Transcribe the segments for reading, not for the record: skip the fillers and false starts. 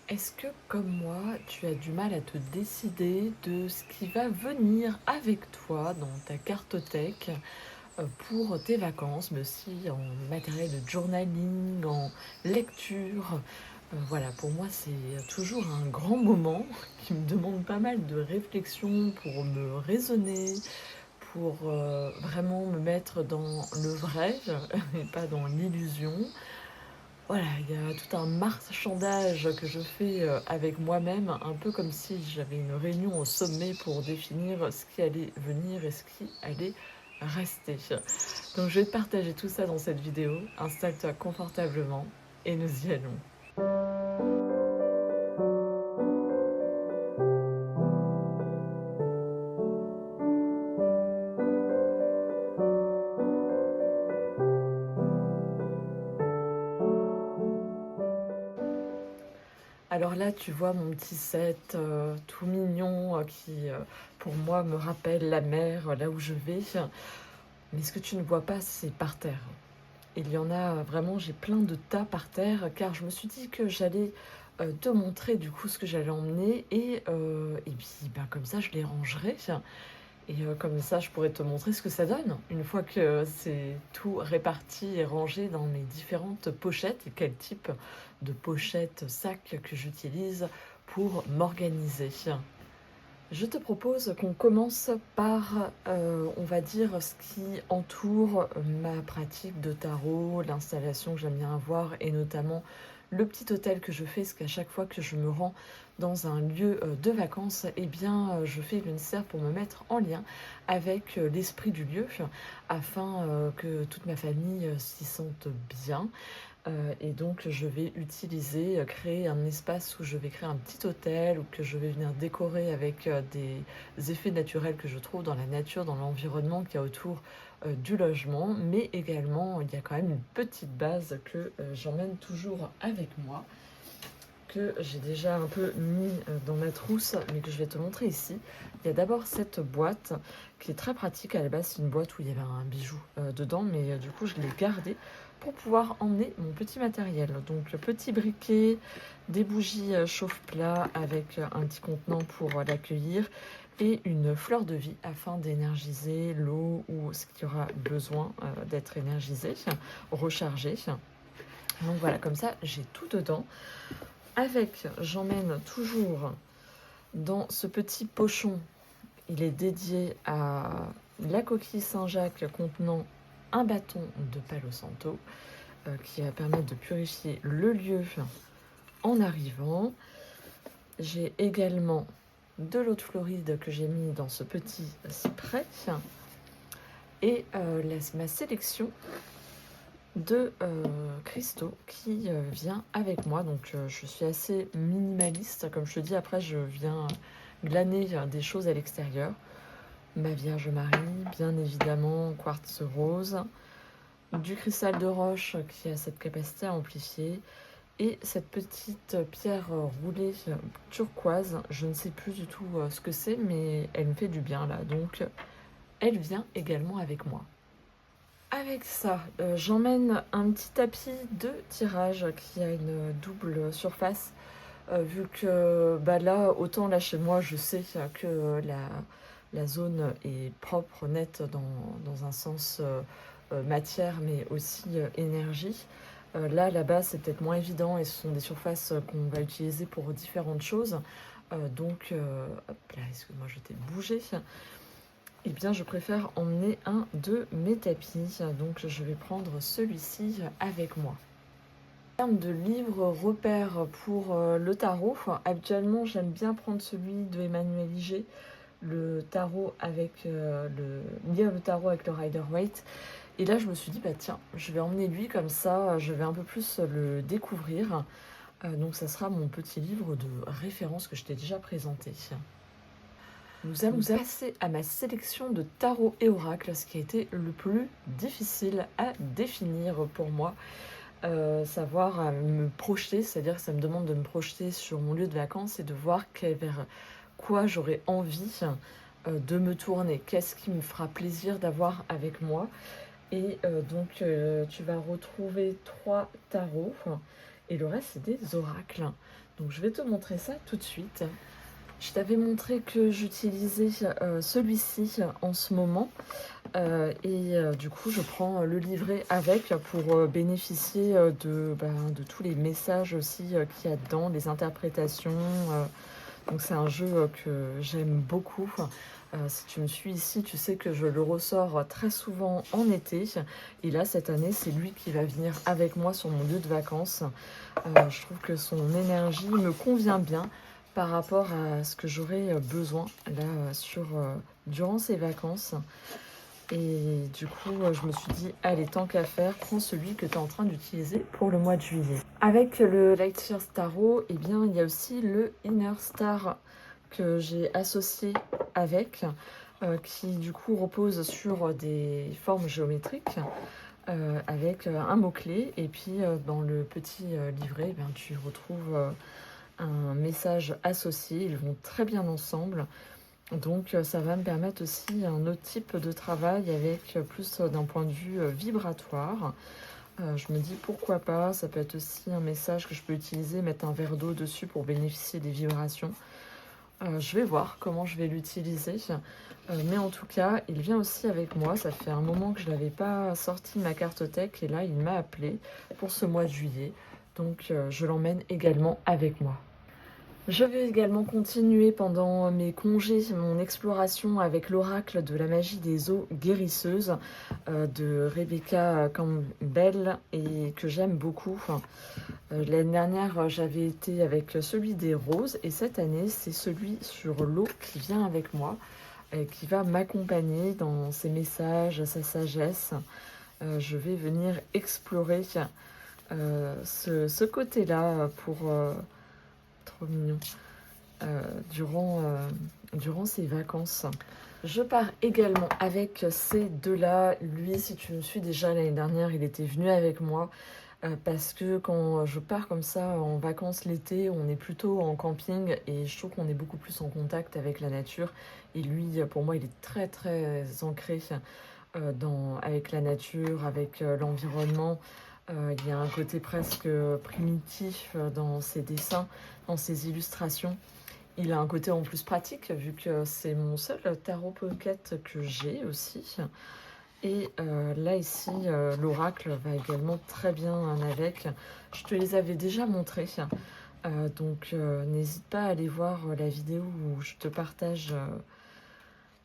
Est-ce que, comme moi, tu as du mal à te décider de ce qui va venir avec toi dans ta cartothèque pour tes vacances, mais aussi en matériel de journaling, en lecture? Voilà, pour moi, c'est toujours un grand moment qui me demande pas mal de réflexion pour me raisonner, pour vraiment me mettre dans le vrai et pas dans l'illusion. Voilà, il y a tout un marchandage que je fais, avec moi-même, un peu comme si j'avais une réunion au sommet pour définir ce qui allait venir et ce qui allait rester. Donc je vais te partager tout ça dans cette vidéo. Installe-toi confortablement et nous y allons. Alors là, tu vois mon petit set, tout mignon, qui, pour moi, me rappelle la mer, là où je vais. Mais ce que tu ne vois pas, c'est par terre. Il y en a vraiment, j'ai plein de tas par terre, car je me suis dit que j'allais te montrer du coup ce que j'allais emmener et puis bah, comme ça je les rangerai et comme ça je pourrais te montrer ce que ça donne une fois que c'est tout réparti et rangé dans mes différentes pochettes et quel type de pochette, sac que j'utilise pour m'organiser. Je te propose qu'on commence par, on va dire, ce qui entoure ma pratique de tarot, l'installation que j'aime bien avoir et notamment le petit hôtel que je fais, parce qu'à chaque fois que je me rends dans un lieu de vacances, eh bien, je fais le nécessaire pour me mettre en lien avec l'esprit du lieu, afin que toute ma famille s'y sente bien. Et donc je vais utiliser, créer un espace où je vais créer un petit hôtel ou que je vais venir décorer avec des effets naturels que je trouve dans la nature, dans l'environnement qu'il y a autour du logement. Mais également, il y a quand même une petite base que j'emmène toujours avec moi, que j'ai déjà un peu mis dans ma trousse, mais que je vais te montrer ici. Il y a d'abord cette boîte qui est très pratique. À la base, c'est une boîte où il y avait un bijou dedans, mais du coup, je l'ai gardée pour pouvoir emmener mon petit matériel. Donc, le petit briquet, des bougies chauffe-plat avec un petit contenant pour l'accueillir et une fleur de vie afin d'énergiser l'eau ou ce qui aura besoin d'être énergisé, rechargé. Donc voilà, comme ça, j'ai tout dedans. Avec, j'emmène toujours dans ce petit pochon, il est dédié à la coquille Saint-Jacques contenant un bâton de Palo Santo qui va permettre de purifier le lieu en arrivant. J'ai également de l'eau de Floride que j'ai mis dans ce petit spray et ma sélection de cristaux qui vient avec moi. Donc je suis assez minimaliste, comme je te dis. Après, je viens glaner des choses à l'extérieur. Ma Vierge Marie, bien évidemment, quartz rose, du cristal de roche qui a cette capacité à amplifier, et cette petite pierre roulée turquoise. Je ne sais plus du tout ce que c'est, mais elle me fait du bien là. Donc elle vient également avec moi. Avec ça, j'emmène un petit tapis de tirage qui a une double surface, vu que bah là, autant là chez moi, je sais que la zone est propre, nette dans un sens matière, mais aussi énergie. Là, là-bas, c'est peut-être moins évident et ce sont des surfaces qu'on va utiliser pour différentes choses. Hop là, excuse-moi, je t'ai bougé. Eh bien, je préfère emmener un de mes tapis, donc je vais prendre celui-ci avec moi. En termes de livres repères pour le tarot, habituellement j'aime bien prendre celui de Emmanuel Liger, le tarot avec lire le tarot avec le Rider-Waite. Et là je me suis dit bah tiens, je vais emmener lui comme ça, je vais un peu plus le découvrir. Donc ça sera mon petit livre de référence que je t'ai déjà présenté. Nous allons passer à ma sélection de tarot et oracle, ce qui a été le plus difficile à définir pour moi. Savoir me projeter, c'est-à-dire que ça me demande de me projeter sur mon lieu de vacances et de voir vers quoi j'aurais envie de me tourner, qu'est-ce qui me fera plaisir d'avoir avec moi. Et tu vas retrouver 3 tarots et le reste c'est des oracles. Donc je vais te montrer ça tout de suite. Je t'avais montré que j'utilisais celui-ci en ce moment et du coup je prends le livret avec pour bénéficier de tous les messages aussi qu'il y a dedans, les interprétations. Donc c'est un jeu que j'aime beaucoup. Si tu me suis ici, tu sais que je le ressors très souvent en été. Et là, cette année, c'est lui qui va venir avec moi sur mon lieu de vacances. Je trouve que son énergie me convient bien par rapport à ce que j'aurais besoin là durant ces vacances. Et du coup, je me suis dit, allez, tant qu'à faire, prends celui que tu es en train d'utiliser pour le mois de juillet. Avec le Lightyear Tarot, eh bien, il y a aussi le Inner Star que j'ai associé avec, qui du coup repose sur des formes géométriques, avec un mot-clé. Et puis, dans le petit livret, eh bien, tu retrouves un message associé. Ils vont très bien ensemble. Donc ça va me permettre aussi un autre type de travail avec plus d'un point de vue vibratoire. Je me dis pourquoi pas, ça peut être aussi un message que je peux utiliser, mettre un verre d'eau dessus pour bénéficier des vibrations. Je vais voir comment je vais l'utiliser. Mais en tout cas, il vient aussi avec moi. Ça fait un moment que je n'avais pas sorti ma cartothèque et là, il m'a appelé pour ce mois de juillet. Donc je l'emmène également avec moi. Je vais également continuer pendant mes congés mon exploration avec l'oracle de la magie des eaux guérisseuses de Rebecca Campbell et que j'aime beaucoup. L'année dernière, j'avais été avec celui des roses et cette année, c'est celui sur l'eau qui vient avec moi et qui va m'accompagner dans ses messages, sa sagesse. Je vais venir explorer ce côté-là pour... trop mignon. Durant ces vacances. Je pars également avec ces deux-là. Lui, si tu me suis déjà l'année dernière, il était venu avec moi parce que quand je pars comme ça en vacances l'été, on est plutôt en camping et je trouve qu'on est beaucoup plus en contact avec la nature. Et lui, pour moi, il est très très ancré avec la nature, avec l'environnement. Il y a un côté presque primitif dans ses dessins, dans ses illustrations. Il a un côté en plus pratique, vu que c'est mon seul tarot pocket que j'ai aussi. Et là, ici, l'oracle va également très bien avec. Je te les avais déjà montrés. Donc, n'hésite pas à aller voir la vidéo où je te partage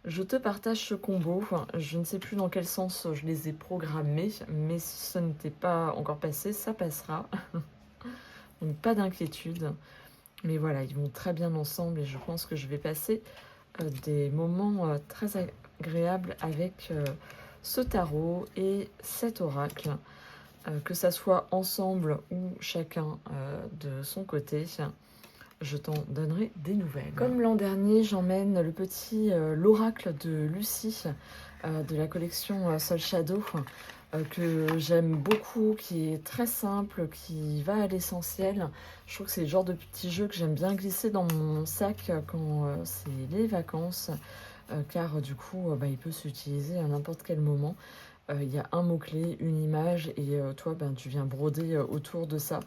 ce combo. Je ne sais plus dans quel sens je les ai programmés, mais si ce n'était pas encore passé, ça passera. Donc, pas d'inquiétude. Mais voilà, ils vont très bien ensemble et je pense que je vais passer des moments très agréables avec ce tarot et cet oracle, que ça soit ensemble ou chacun de son côté. Je t'en donnerai des nouvelles. Comme l'an dernier, j'emmène le petit l'oracle de Lucie de la collection Soul Shadow, que j'aime beaucoup, qui est très simple, qui va à l'essentiel. Je trouve que c'est le genre de petit jeu que j'aime bien glisser dans mon sac quand c'est les vacances, car du coup, il peut s'utiliser à n'importe quel moment. Il y a un mot-clé, une image, et toi, tu viens broder autour de ça,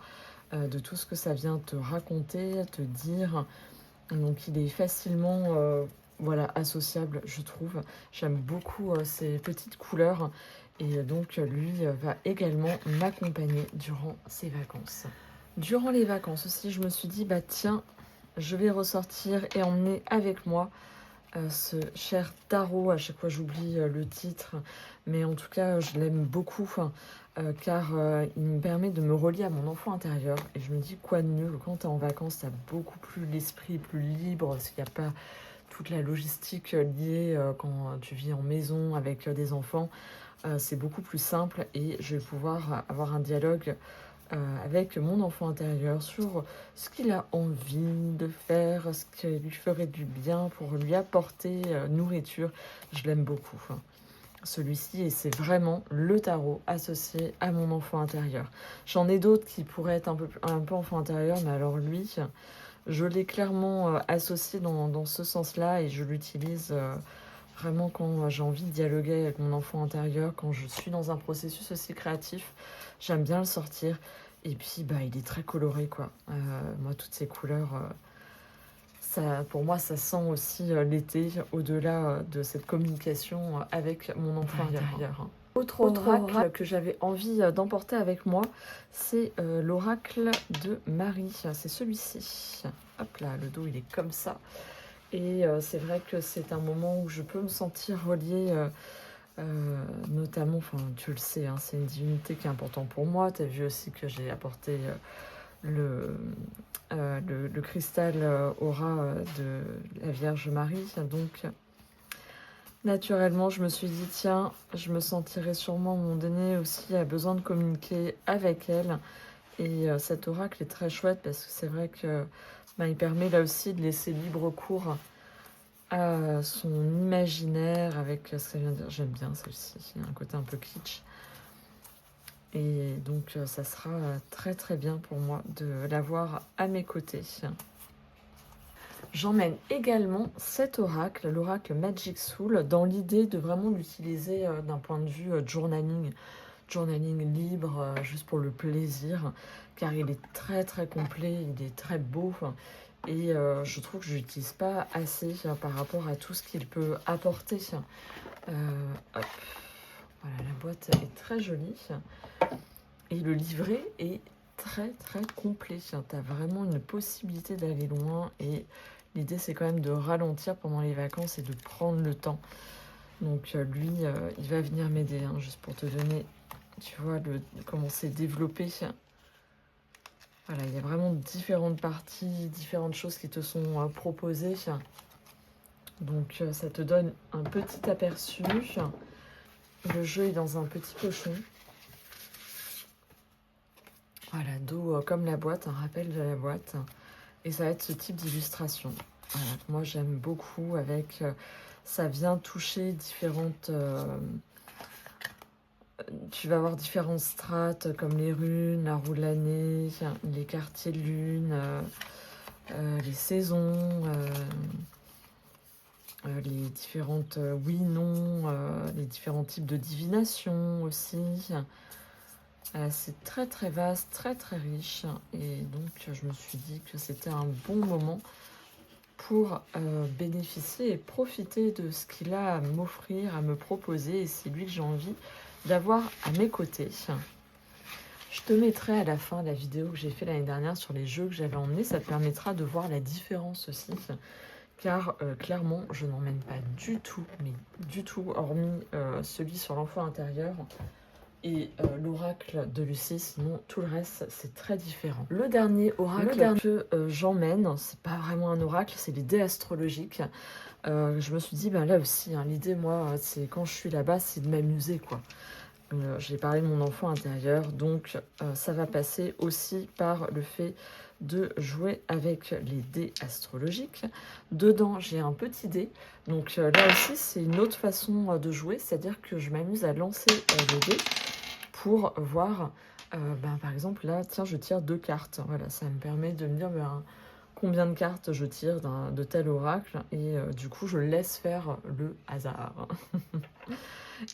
de tout ce que ça vient te raconter, te dire. Donc il est facilement associable, je trouve. J'aime beaucoup ces petites couleurs. Et donc lui va également m'accompagner durant ces vacances. Durant les vacances aussi, je me suis dit, tiens, je vais ressortir et emmener avec moi ce cher tarot. À chaque fois, j'oublie le titre. Mais en tout cas, je l'aime beaucoup car il me permet de me relier à mon enfant intérieur. Et je me dis, quoi de mieux que quand tu es en vacances, tu as beaucoup plus l'esprit plus libre parce qu'il n'y a pas toute la logistique liée quand tu vis en maison avec des enfants. C'est beaucoup plus simple et je vais pouvoir avoir un dialogue avec mon enfant intérieur sur ce qu'il a envie de faire, ce qui lui ferait du bien pour lui apporter nourriture. Je l'aime beaucoup, celui-ci, et c'est vraiment le tarot associé à mon enfant intérieur. J'en ai d'autres qui pourraient être un peu enfant intérieur, mais alors lui, je l'ai clairement associé dans ce sens-là et je l'utilise vraiment quand j'ai envie de dialoguer avec mon enfant intérieur, quand je suis dans un processus aussi créatif. J'aime bien le sortir Et puis, bah, il est très coloré, quoi. Moi, toutes ces couleurs, ça, pour moi, ça sent aussi l'été, au-delà de cette communication avec mon enfant intérieur. Hein. Autre oracle que j'avais envie d'emporter avec moi, c'est l'oracle de Marie. C'est celui-ci. Hop là, le dos, il est comme ça. Et c'est vrai que c'est un moment où je peux me sentir reliée, notamment, enfin, tu le sais, hein, c'est une divinité qui est importante pour moi. Tu as vu aussi que j'ai apporté le cristal aura de la Vierge Marie. Donc, naturellement, je me suis dit, tiens, je me sentirais sûrement à un moment donné aussi à besoin de communiquer avec elle. Et cet oracle est très chouette parce que c'est vrai que bah, il permet là aussi de laisser libre cours à son imaginaire avec ce que ça vient de dire. J'aime bien celle-ci, il y a un côté un peu kitsch. Et donc ça sera très très bien pour moi de l'avoir à mes côtés. J'emmène également cet oracle, l'oracle Magic Soul, dans l'idée de vraiment l'utiliser d'un point de vue journaling libre, juste pour le plaisir, car il est très très complet, il est très beau, et je trouve que je l'utilise pas assez par rapport à tout ce qu'il peut apporter. Hop. Voilà, la boîte est très jolie, et le livret est très très complet. Tu as vraiment une possibilité d'aller loin, et l'idée c'est quand même de ralentir pendant les vacances et de prendre le temps. Donc lui, il va venir m'aider, hein, juste pour te donner, tu vois, comment c'est développé. Voilà, il y a vraiment différentes parties, différentes choses qui te sont proposées. Donc ça te donne un petit aperçu. Le jeu est dans un petit pochon. Voilà, dos comme la boîte, un rappel de la boîte. Et ça va être ce type d'illustration. Voilà, moi j'aime beaucoup avec... ça vient toucher différentes... tu vas avoir différentes strates comme les runes, la roue de l'année, les quartiers de lune, les saisons, les différentes oui, non, les différents types de divination aussi. C'est très très vaste, très très riche. Et donc je me suis dit que c'était un bon moment pour bénéficier et profiter de ce qu'il a à m'offrir, à me proposer. Et c'est lui que j'ai envie d'avoir à mes côtés. Je te mettrai à la fin la vidéo que j'ai fait l'année dernière sur les jeux que j'avais emmenés. Ça te permettra de voir la différence aussi. Car clairement, je n'emmène pas du tout, mais du tout, hormis celui sur l'enfant intérieur et l'oracle de Lucie. Sinon, tout le reste, c'est très différent. Le dernier oracle que j'emmène, c'est pas vraiment un oracle, c'est l'idée astrologique. Je me suis dit, ben là aussi, hein, l'idée, moi, c'est quand je suis là-bas, c'est de m'amuser, quoi. J'ai parlé de mon enfant intérieur, donc ça va passer aussi par le fait de jouer avec les dés astrologiques. Dedans, j'ai un petit dé, donc là aussi, c'est une autre façon de jouer, c'est-à-dire que je m'amuse à lancer le dé pour voir, par exemple, là, tiens, je tire 2 cartes. Voilà, ça me permet de me dire combien de cartes je tire de tel oracle, et du coup, je laisse faire le hasard.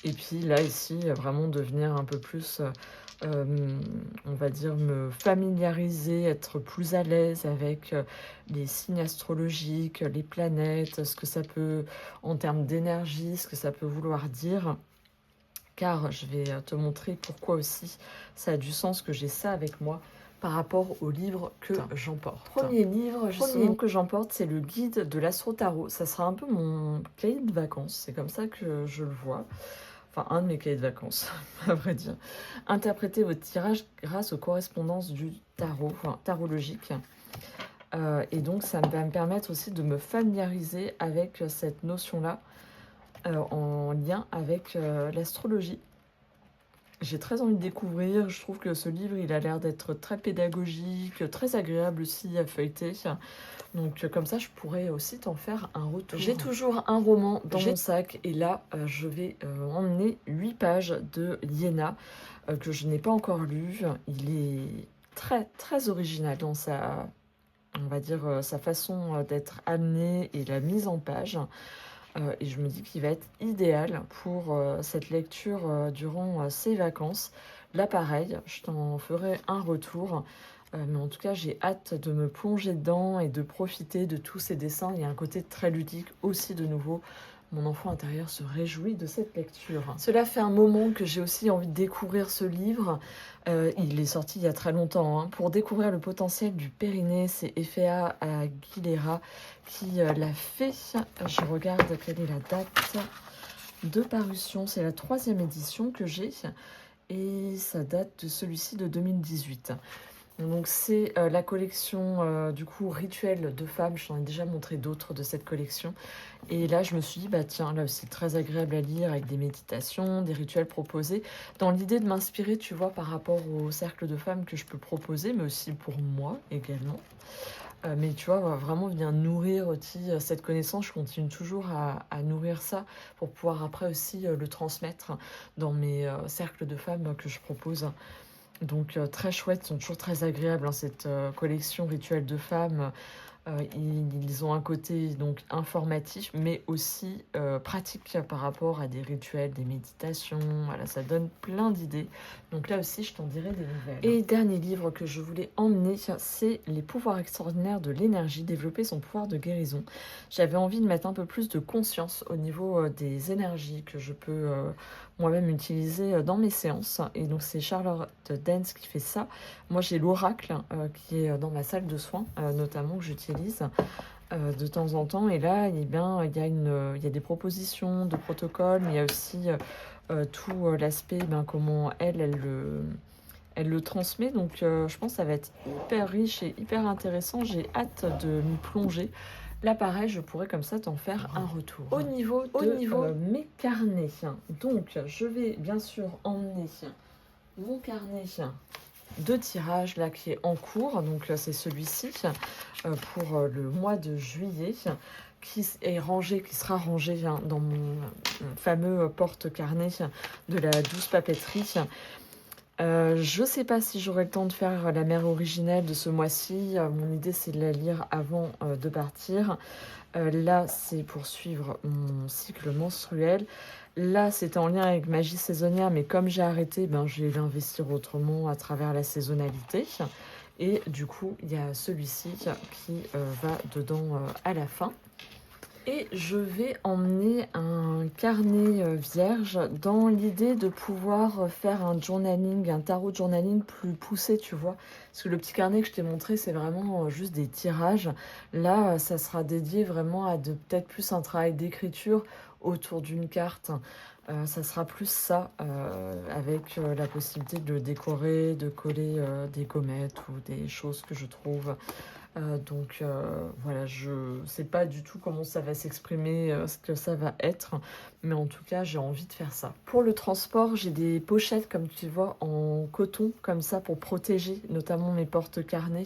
Et puis là, ici, vraiment devenir un peu plus, on va dire, me familiariser, être plus à l'aise avec les signes astrologiques, les planètes, ce que ça peut, en termes d'énergie, ce que ça peut vouloir dire. Car je vais te montrer pourquoi aussi ça a du sens que j'ai ça avec moi par rapport au livre que j'emporte. Premier livre justement que j'emporte, c'est le guide de l'astro-tarot. Ça sera un peu mon cahier de vacances, c'est comme ça que je le vois. Enfin, un de mes cahiers de vacances, à vrai dire. Interpréter votre tirage grâce aux correspondances du tarot, enfin, tarologique. Et donc, ça va me permettre aussi de me familiariser avec cette notion-là, en lien avec l'astrologie. J'ai très envie de découvrir. Je trouve que ce livre, il a l'air d'être très pédagogique, très agréable aussi à feuilleter. Donc comme ça, je pourrais aussi t'en faire un retour. J'ai toujours un roman dans mon sac, et là, je vais emmener 8 pages de Liena, que je n'ai pas encore lu. Il est très très original dans sa, on va dire, sa façon d'être amené et la mise en page. Et je me dis qu'il va être idéal pour cette lecture durant ces vacances. Là, pareil, je t'en ferai un retour. Mais en tout cas, j'ai hâte de me plonger dedans et de profiter de tous ces dessins. Il y a un côté très ludique aussi de nouveau. Mon enfant intérieur se réjouit de cette lecture. Cela fait un moment que j'ai aussi envie de découvrir ce livre. Il est sorti il y a très longtemps. Hein. Pour découvrir le potentiel du périnée, c'est Efea Aguilera qui l'a fait. Je regarde quelle est la date de parution. C'est la 3e édition que j'ai. Et ça date de celui-ci de 2018. Donc c'est la collection du coup Rituel de femmes. J'en ai déjà montré d'autres de cette collection. Et là je me suis dit bah tiens, là aussi très agréable à lire avec des méditations, des rituels proposés. Dans l'idée de m'inspirer, tu vois, par rapport au cercle de femmes que je peux proposer, mais aussi pour moi également. Mais tu vois, vraiment vient nourrir aussi cette connaissance. Je continue toujours à nourrir ça pour pouvoir après aussi le transmettre dans mes cercles de femmes que je propose. Donc très chouette, sont toujours très agréables, hein, cette collection Rituels de femmes. Ils ont un côté donc informatif, mais aussi pratique par rapport à des rituels, des méditations. Voilà, ça donne plein d'idées. Donc là aussi, je t'en dirai des nouvelles. Et dernier livre que je voulais emmener, c'est Les pouvoirs extraordinaires de l'énergie, développer son pouvoir de guérison. J'avais envie de mettre un peu plus de conscience au niveau des énergies que je peux moi-même utiliser dans mes séances. Et donc c'est Charlotte Dance qui fait ça. Moi j'ai l'oracle qui est dans ma salle de soins, notamment que j'utilise de temps en temps. Et là, eh bien, il y a des propositions de protocoles, mais il y a aussi tout l'aspect, comment elle le transmet. Donc je pense que ça va être hyper riche et hyper intéressant. J'ai hâte de m'y plonger. Là, pareil, je pourrais comme ça t'en faire un retour. Au niveau de mes carnets, donc je vais bien sûr emmener mon carnet de tirage là qui est en cours. Donc c'est celui-ci pour le mois de juillet qui est rangé, qui sera rangé dans mon fameux porte-carnet de la douce papeterie. Je sais pas si j'aurai le temps de faire la mère originelle de ce mois-ci. Mon idée c'est de la lire avant de partir. Là c'est pour suivre mon cycle menstruel. Là c'était en lien avec magie saisonnière, mais comme j'ai arrêté, je vais l'investir autrement à travers la saisonnalité. Et du coup il y a celui-ci qui va dedans à la fin. Et je vais emmener un carnet vierge dans l'idée de pouvoir faire un journaling, un tarot journaling plus poussé, tu vois. Parce que le petit carnet que je t'ai montré, c'est vraiment juste des tirages. Là, ça sera dédié vraiment à peut-être plus un travail d'écriture autour d'une carte. Ça sera plus ça, avec la possibilité de le décorer, de coller des gommettes ou des choses que je trouve. Donc voilà, je sais pas du tout comment ça va s'exprimer, ce que ça va être, mais en tout cas j'ai envie de faire ça. Pour le transport, j'ai des pochettes comme tu vois en coton comme ça pour protéger notamment mes porte-carnets,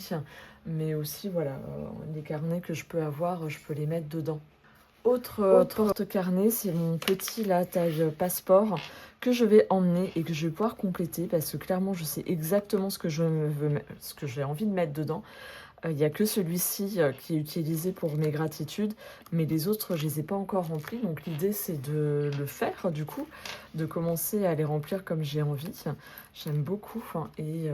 mais aussi voilà, les carnets que je peux avoir, je peux les mettre dedans. Autre porte-carnet, c'est mon petit là, taille passeport, que je vais emmener et que je vais pouvoir compléter parce que clairement je sais exactement ce que ce que j'ai envie de mettre dedans. Il n'y a que celui-ci qui est utilisé pour mes gratitudes, mais les autres, je ne les ai pas encore remplis. Donc l'idée, c'est de le faire, du coup, de commencer à les remplir comme j'ai envie. J'aime beaucoup. Et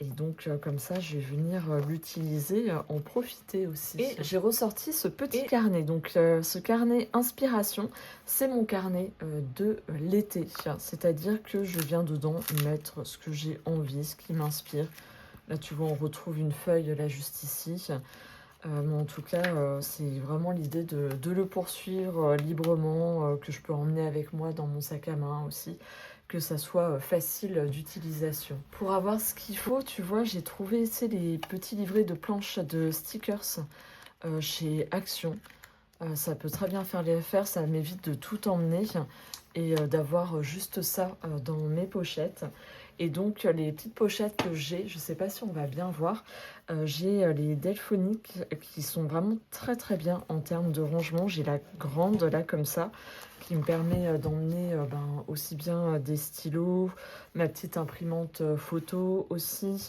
donc, comme ça, je vais venir l'utiliser, en profiter aussi. Et j'ai ressorti ce petit carnet. Donc, ce carnet inspiration, c'est mon carnet de l'été. C'est-à-dire que je viens dedans mettre ce que j'ai envie, ce qui m'inspire. Là, tu vois, on retrouve une feuille là juste ici. Mais en tout cas, c'est vraiment l'idée de le poursuivre librement, que je peux emmener avec moi dans mon sac à main aussi, que ça soit facile d'utilisation. Pour avoir ce qu'il faut, tu vois, j'ai trouvé les petits livrets de planches de stickers chez Action. Ça peut très bien faire les affaires, ça m'évite de tout emmener et d'avoir juste ça dans mes pochettes. Et donc les petites pochettes que j'ai, je ne sais pas si on va bien voir, j'ai les Delphoniques qui sont vraiment très très bien en termes de rangement. J'ai la grande là comme ça qui me permet d'emmener aussi bien des stylos, ma petite imprimante photo aussi,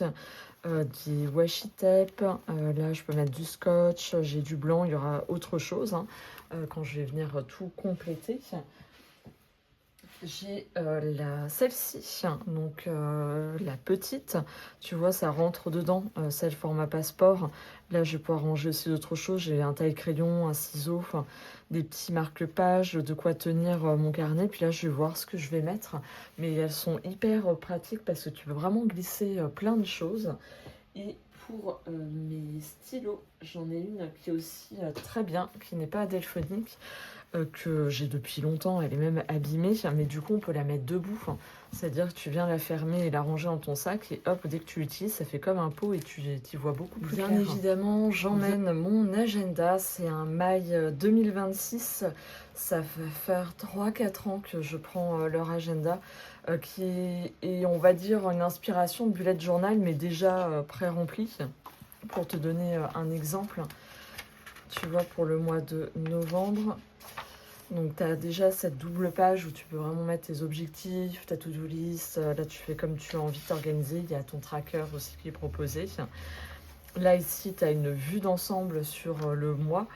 des washi tape, là je peux mettre du scotch, j'ai du blanc, il y aura autre chose quand je vais venir tout compléter. J'ai celle-ci, donc la petite, tu vois, ça rentre dedans, celle format passeport. Là, je vais pouvoir ranger aussi d'autres choses. J'ai un taille-crayon, un ciseau, enfin, des petits marque-pages, de quoi tenir mon carnet. Puis là, je vais voir ce que je vais mettre. Mais elles sont hyper pratiques parce que tu peux vraiment glisser plein de choses. Et pour mes stylos, j'en ai une qui est aussi très bien, qui n'est pas Delphonique, que j'ai depuis longtemps. Elle est même abîmée, mais du coup, on peut la mettre debout. C'est-à-dire que tu viens la fermer et la ranger dans ton sac, et hop, dès que tu l'utilises, ça fait comme un pot et tu y vois beaucoup plus clair. Bien évidemment, j'emmène mon agenda. C'est un mail 2026. Ça va faire 3-4 ans que je prends leur agenda, qui est, on va dire, une inspiration de bullet journal, mais déjà pré-rempli. Pour te donner un exemple, tu vois, pour le mois de novembre, donc tu as déjà cette double page où tu peux vraiment mettre tes objectifs, ta to-do list. Là, tu fais comme tu as envie de t'organiser. Il y a ton tracker aussi qui est proposé. Là, ici, tu as une vue d'ensemble sur le mois.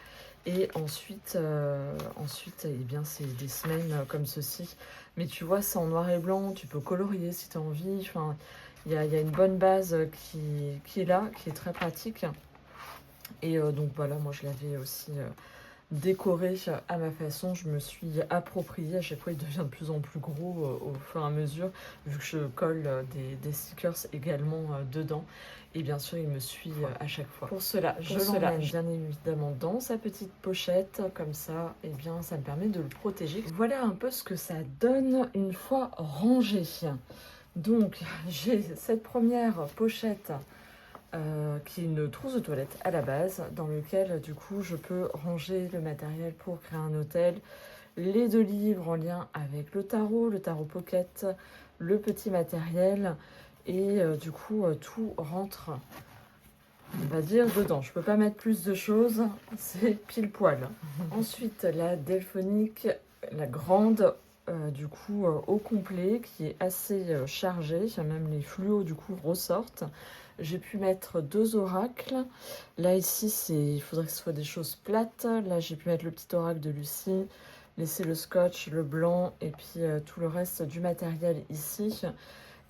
Et ensuite, eh bien, c'est des semaines comme ceci. Mais tu vois, c'est en noir et blanc. Tu peux colorier si tu as envie. Enfin, il y a une bonne base qui est là, qui est très pratique. Et donc voilà, moi je l'avais aussi décoré à ma façon. Je me suis approprié. À chaque fois, il devient de plus en plus gros au fur et à mesure, vu que je colle des stickers également dedans. Et bien sûr, il me suit à chaque fois. Pour cela, je l'emmène bien évidemment dans sa petite pochette. Comme ça, et bien, ça me permet de le protéger. Voilà un peu ce que ça donne une fois rangé. Donc, j'ai cette première pochette qui est une trousse de toilette à la base, dans lequel du coup je peux ranger le matériel pour créer un hôtel, les 2 livres en lien avec le tarot pocket, le petit matériel, et du coup tout rentre, on va dire, dedans. Je peux pas mettre plus de choses, c'est pile poil. Ensuite, la Delphonique, la grande, du coup au complet, qui est assez chargée, même les fluos du coup ressortent. J'ai pu mettre 2 oracles. Là ici, il faudrait que ce soit des choses plates. Là, j'ai pu mettre le petit oracle de Lucie, laisser le scotch, le blanc, et puis tout le reste du matériel ici.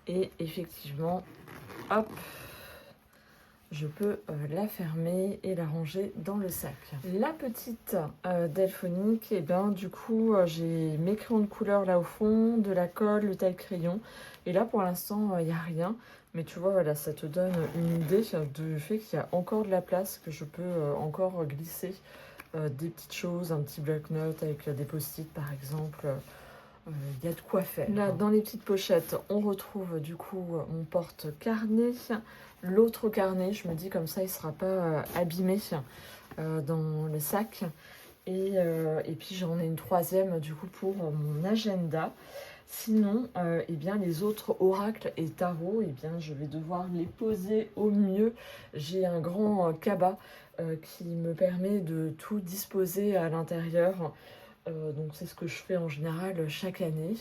Et effectivement, hop, je peux la fermer et la ranger dans le sac. La petite Delphonique, et ben du coup j'ai mes crayons de couleur là au fond, de la colle, le taille-crayon. Et là pour l'instant il n'y a rien. Mais tu vois, voilà, ça te donne une idée du fait qu'il y a encore de la place, que je peux encore glisser des petites choses, un petit bloc-notes avec des post-it par exemple. Il y a de quoi faire. Là, dans les petites pochettes, on retrouve du coup mon porte-carnet. L'autre carnet, je me dis comme ça, il ne sera pas abîmé dans le sac. Et puis j'en ai une troisième du coup pour mon agenda. Sinon, eh bien, les autres oracles et tarots, eh bien, je vais devoir les poser au mieux. J'ai un grand cabas qui me permet de tout disposer à l'intérieur. Donc c'est ce que je fais en général chaque année.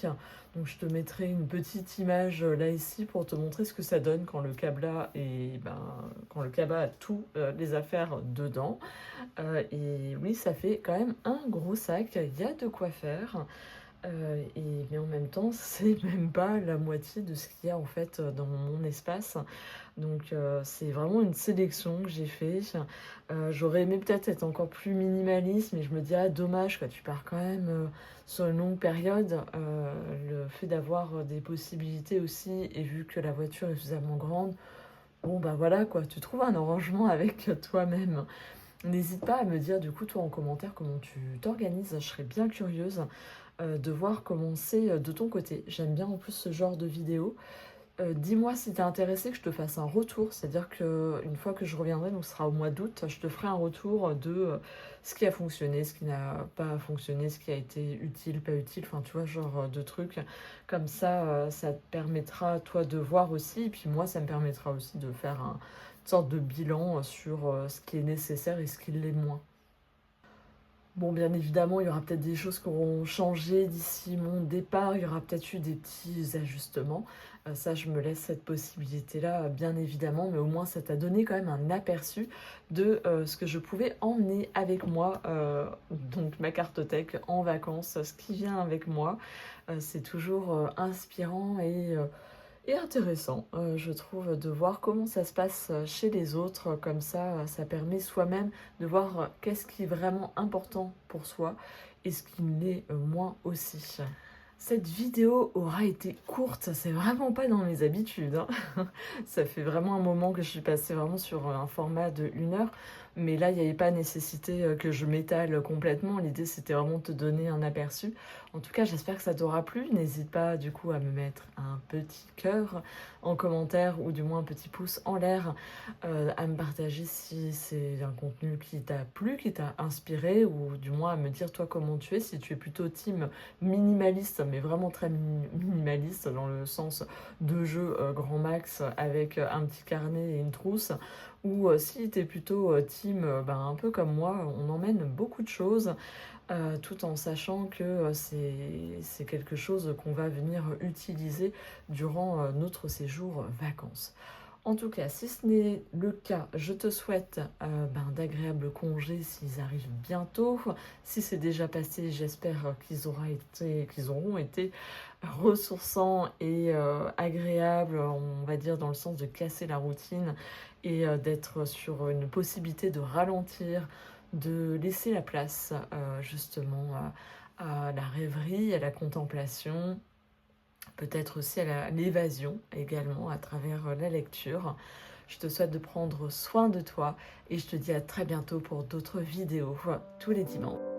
Donc je te mettrai une petite image là ici pour te montrer ce que ça donne quand le cabas quand le cabas a tout les affaires dedans. Et oui, ça fait quand même un gros sac. Il y a de quoi faire. Mais en même temps, c'est même pas la moitié de ce qu'il y a en fait dans mon espace. Donc c'est vraiment une sélection que j'ai fait. J'aurais aimé peut-être être encore plus minimaliste, mais je me dis, ah dommage, quoi, tu pars quand même sur une longue période. Le fait d'avoir des possibilités aussi, et vu que la voiture est suffisamment grande, bon bah voilà quoi, tu trouves un arrangement avec toi-même. N'hésite pas à me dire du coup toi en commentaire comment tu t'organises, je serais bien curieuse de voir comment c'est de ton côté. J'aime bien en plus ce genre de vidéo. Dis-moi si t'es intéressé que je te fasse un retour, c'est-à-dire qu'une fois que je reviendrai, donc ce sera au mois d'août, je te ferai un retour de ce qui a fonctionné, ce qui n'a pas fonctionné, ce qui a été utile, pas utile, enfin tu vois, genre de trucs. Comme ça, ça te permettra toi de voir aussi, et puis moi ça me permettra aussi de faire une sorte de bilan sur ce qui est nécessaire et ce qui l'est moins. Bon, bien évidemment, il y aura peut-être des choses qui auront changé d'ici mon départ. Il y aura peut-être eu des petits ajustements. Ça, je me laisse cette possibilité-là, bien évidemment, mais au moins ça t'a donné quand même un aperçu de ce que je pouvais emmener avec moi, donc ma cartothèque en vacances, ce qui vient avec moi. C'est toujours inspirant et intéressant, je trouve, de voir comment ça se passe chez les autres. Comme ça permet soi-même de voir qu'est-ce qui est vraiment important pour soi et ce qui l'est moins aussi. Cette vidéo aura été courte, c'est vraiment pas dans mes habitudes, hein. Ça fait vraiment un moment que je suis passée vraiment sur un format de 1 heure, mais là il n'y avait pas nécessité que je m'étale complètement. L'idée c'était vraiment de te donner un aperçu. En tout cas, j'espère que ça t'aura plu. N'hésite pas du coup à me mettre un petit cœur en commentaire ou du moins un petit pouce en l'air, à me partager si c'est un contenu qui t'a plu, qui t'a inspiré, ou du moins à me dire toi comment tu es, si tu es plutôt team minimaliste, mais vraiment très minimaliste dans le sens de jeu grand max avec un petit carnet et une trousse, ou si tu es plutôt team un peu comme moi, on emmène beaucoup de choses, tout en sachant que c'est quelque chose qu'on va venir utiliser durant notre séjour vacances. En tout cas, si ce n'est le cas, je te souhaite d'agréables congés s'ils arrivent bientôt. Si c'est déjà passé, j'espère qu'ils auront été ressourçants et agréables, on va dire dans le sens de casser la routine et d'être sur une possibilité de ralentir, de laisser la place justement à la rêverie, à la contemplation, peut-être aussi à l'évasion également à travers la lecture. Je te souhaite de prendre soin de toi et je te dis à très bientôt pour d'autres vidéos tous les dimanches.